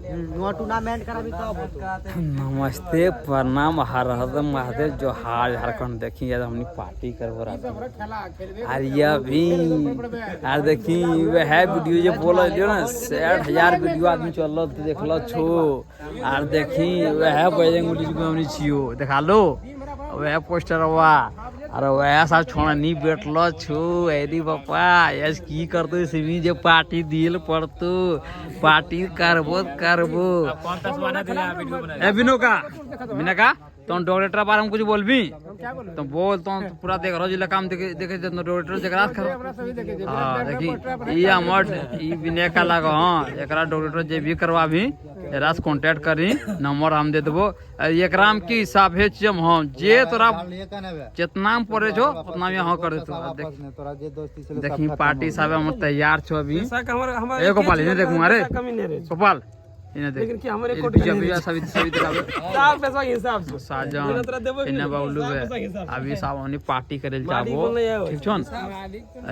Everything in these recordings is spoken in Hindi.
टूर्नामेंट करा भी नमस्ते प्रणाम हर हर महादेव जो हाल झारखंड देखी यार हमने पार्टी करवा रहा था अरे अभी यार देखी वह वीडियो जो बोल जो ना 60,000 वीडियो आदमी चल रहा देख लो छो और देखी वह बजरंगबली को हमने छियो देखा लो वह पोस्टर हुआ अरे वह सब छोड़ा नहीं बैठलो छो एरी बापा यस की करतो सिमी जे पार्टी दिल पड़तो पार्टी करबो ए बिनो का बिना का तुम डॉक्टर बारे में कुछ बोलबी तुम बोल तुम पूरा देख रहो जिला काम देखे देखे डॉक्टर जगरात करो हां देखी ये हमर ई बिने का लगा हां एकरा डॉक्टर जे भी करवाबी रास कांटेक्ट करी नंबर हम दे देबो एकरा में की हिसाब है हम हम जे तोरा जितना में पड़े छो उतना में हां कर देतो देखी पार्टी सब हम तैयार छो अभी एको पाली नहीं देखूं अरे गोपाल लेकिन कि हमरे कोटी सभी दिखावे साफ पैसा के हिसाब से साजन इने बाउलू अभी साहब हमने पार्टी करे जाबो ठीक छन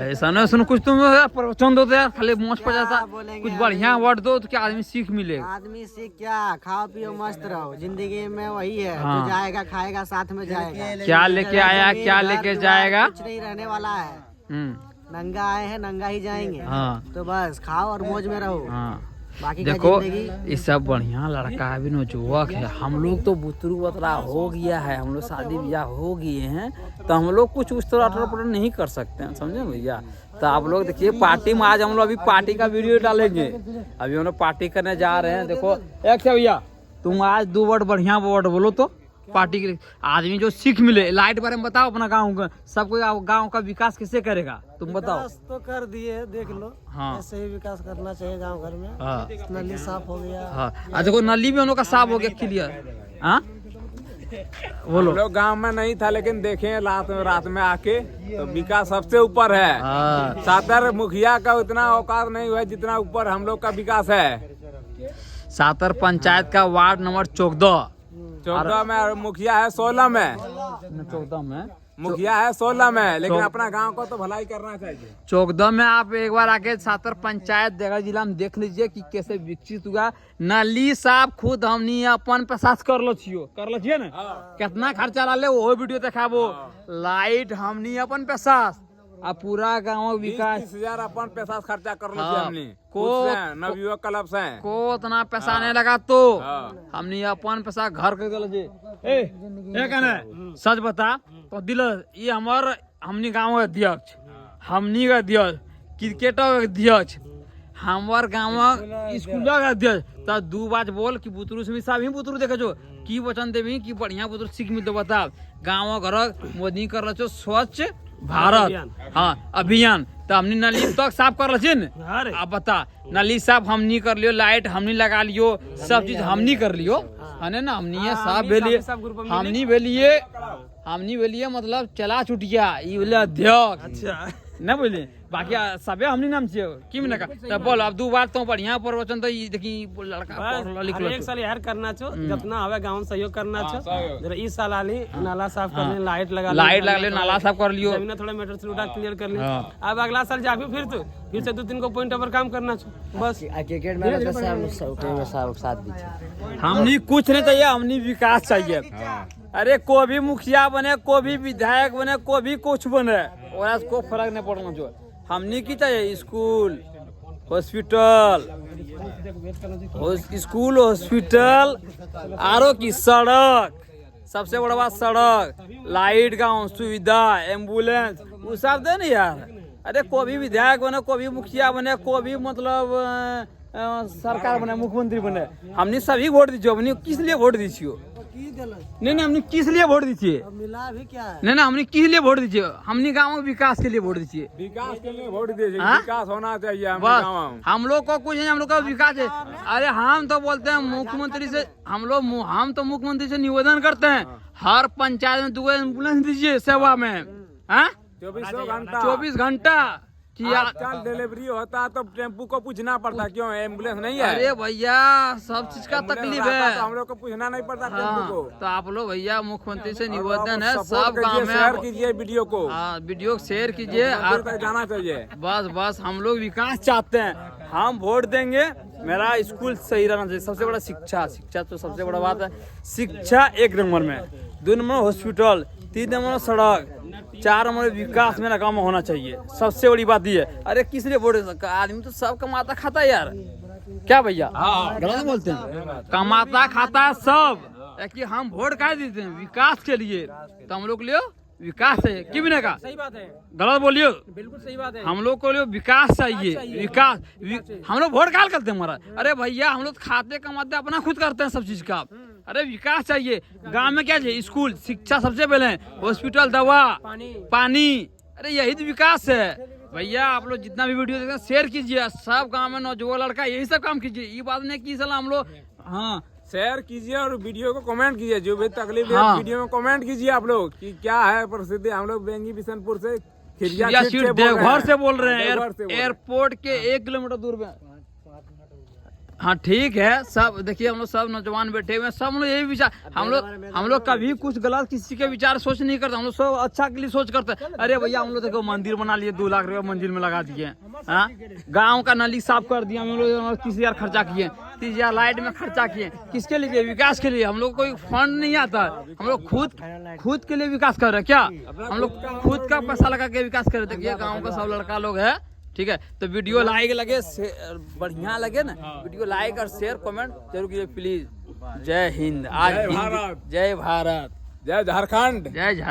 ऐसा न सुन कुछ तुम प्रवचन दो यार खाली मोच पर जाता कुछ बढ़िया वर्ड दो तो क्या आदमी सीख मिलेगा आदमी सीख क्या खाओ पियो मस्त रहो जिंदगी में वही है जो जाएगा खाएगा साथ में जाएगा क्या लेके आया क्या लेके जाएगा कुछ नहीं रहने वाला है नंगा आए हैं नंगा ही जाएंगे तो बस खाओ और मौज में रहो बाकी देखो ये सब बढ़िया लड़का है बिनो जुवक है हम लोग तो बुतरू बतरा हो गया है हम लोग शादी ब्याह हो गए हैं तो हम लोग कुछ उस तरह अटर नहीं कर सकते हैं समझे भैया तो आप लोग देखिए पार्टी में आज हम लोग अभी पार्टी का वीडियो डालेंगे अभी हम लोग पार्टी करने जा रहे हैं देखो एक भैया तुम आज 2 वर्ड बढ़िया वर्ड बोलो तो पार्टी के लिए आदमी जो सीख मिले लाइट बारे में बताओ अपना गाँव का सबको गाँव का विकास कैसे करेगा तुम बताओ तो कर दिए देख लो हाँ ऐसे ही विकास करना चाहिए गांव घर में हाँ नली साफ हो गया हाँ देखो नली भी हम लोग का साफ हो गया क्लियर हाँ बोलो लोग गांव में नहीं था लेकिन देखे रात में आके तो विकास सबसे ऊपर है सातर मुखिया का उतना औकात नहीं हुआ जितना ऊपर हम लोग का विकास है सातर पंचायत का वार्ड नंबर 14 में और मुखिया है 16 में 14 में मुखिया है 16 में लेकिन अपना गांव को तो भलाई करना चाहिए 14 में आप एक बार आके सातर पंचायत देगा जिला में देख लीजिए कि कैसे विकसित हुआ नली साफ खुद हमनी अपन प्रशास कर लो छिए ना कितना खर्चा ला ले वो वीडियो दिखाबो लाइट हमनी अपन प्रशास अब पूरा गाँव विकास 20,000 अपन पैसा खर्चा कर लो हमने को नवयुवक क्लब से को उतना पैसा नहीं लगा तो हमने अपन पैसा घर कर दिल सच बता तो दिल ये हमार हमनी गाँव के अध्यक्ष हमनी के अध्यक्ष क्रिकेट के अध्यक्ष हमार गाँव स्कूल के अध्यक्ष तो 2 बात बोल कि बुतरू से सब ही बुतरू देखे छो की वचन देवी की बढ़िया बुतरू सीख मिलते बता गाँव घर मोदी कर रहे स्वच्छ भारत हाँ अभियान तो हमने नली तक साफ कर रहे अब बता नली साफ हमनी कर लियो लाइट हमनी लगा लियो सब चीज हमनी कर लियो है ना हमनी साफ भेलिए हमनी भेलिए मतलब चला छुटिया ये बोले अध्यक्ष न बोले बाकी सबे हमनी नाम से की में का तो बोल अब 2 बार तो बढ़िया प्रवचन तो ये देखी लड़का पढ़ लिख लो एक साल यार करना छो जितना हवे गांव में सहयोग करना छो जरा इस साल आली नाला साफ कर ले लाइट लगा ले नाला साफ कर लियो जमीन थोड़ा मीटर से उठा क्लियर कर ले अब अगला साल जाबी फिर से 2-3 को पॉइंट पर काम करना छो बस क्रिकेट में सब साथ दीजिए हमनी कुछ नहीं चाहिए हमनी विकास चाहिए अरे कोई भी मुखिया बने कोई भी विधायक बने कोई भी कुछ बने और को फर्क नहीं पड़ना जो हमनी की चाहिए स्कूल हॉस्पिटल आरो की सड़क सबसे बड़ा बात सड़क लाइट गाँव सुविधा एम्बुलेंस वो सब दे नहीं यार अरे कोई भी विधायक बने कोई भी मुखिया बने कोई भी मतलब सरकार बने मुख्यमंत्री बने हमने सभी वोट दीजिए हमने किस लिए वोट दीजिए नहीं हमने किस लिए वोट दीजिए मिला भी क्या है नहीं हमने किस लिए वोट दीजिए हमने गाँव के विकास के लिए वोट दीजिए विकास के लिए वोट दीजिए विकास होना चाहिए बस हम लोग को कुछ नहीं हम लोग का विकास है अरे हम तो बोलते हैं मुख्यमंत्री से हम तो मुख्यमंत्री से निवेदन करते हैं हर पंचायत में 2 एम्बुलेंस दीजिए सेवा में 24 घंटा आजकल डिलीवरी होता तो टेम्पू को पूछना पड़ता क्यों एम्बुलेंस नहीं है अरे भैया सब चीज का तकलीफ है तो हम लोग को पूछना नहीं पड़ता टेम्पू को तो आप लोग भैया मुख्यमंत्री से निवेदन है सब गाँव में शेयर कीजिए वीडियो को वीडियो शेयर कीजिए जाना चाहिए बस हम लोग विकास चाहते हैं हम वोट देंगे मेरा स्कूल सही रहना चाहिए, सबसे बड़ा शिक्षा, शिक्षा तो सबसे बड़ा बात है। शिक्षा 1 नंबर में, 2 नंबर हॉस्पिटल, 3 नंबर सड़क, 4 नंबर विकास मेरा काम होना चाहिए। सबसे बड़ी बात ये है। अरे किस लिए बोल रहे, आदमी तो सब कमाता खाता है यार, क्या भैया गलत बोलते हैं? कमाता खाता है सब, कि हम वोट काहे देते हैं? विकास के लिए। तो हम लोग के लिए विकास है, क्यों बिना का? सही बात है, गलत बोलियो, बिल्कुल सही बात है। हम लोग को लिए विकास चाहिए, विकास। हम लोग वोट काल करते हैं हमारा, अरे भैया हम लोग खाते कमाते अपना खुद करते हैं सब चीज का। अरे विकास चाहिए गांव में, क्या चाहिए? स्कूल, शिक्षा सबसे पहले, हॉस्पिटल, दवा, पानी। अरे यही तो विकास है भैया। आप लोग जितना भी वीडियो देखते हैं शेयर कीजिए, सब गांव में नौजवान लड़का यही सब काम कीजिए। ये बात नहीं की सलाह हम लोग, हाँ शेयर कीजिए और वीडियो को कमेंट कीजिए, जो भी तकलीफ है हाँ। वीडियो में कमेंट कीजिए आप लोग कि क्या है परिस्थिति। हम लोग बेंगी बिशनपुर से खिरिया खिरिया सीट सीट से बोल रहे देवघर हैं। से बोल रहे हैं, देवघर से बोल रहे हैं। एयरपोर्ट के 1 किलोमीटर दूर में। हाँ ठीक है, सब देखिए हम लोग सब नौजवान बैठे हुए हैं, सब लोग यही विचार। हम लोग कभी कुछ गलत किसी के विचार सोच नहीं करते, हम लोग सब अच्छा के लिए सोच करते हैं। अरे भैया हम लोग देखो मंदिर बना लिए, 2 लाख रुपया मंदिर में लगा दिए, हाँ गाँव का नली साफ कर दिया हम लोग, 30,000 खर्चा किए, 30,000 लाइट में खर्चा किए। किसके लिए? विकास के लिए। हम लोग कोई फंड नहीं आता, हम लोग खुद के लिए विकास कर रहे हैं। क्या हम लोग खुद का पैसा लगा के विकास कर रहे थे? गाँव का सब लड़का लोग है, ठीक है। तो वीडियो लाइक लगे, बढ़िया लगे ना, वीडियो लाइक और शेयर कमेंट जरूर कीजिए प्लीज। जय हिंद। आज जय भारत। जय भारत, जय झारखंड। जय झारखंड।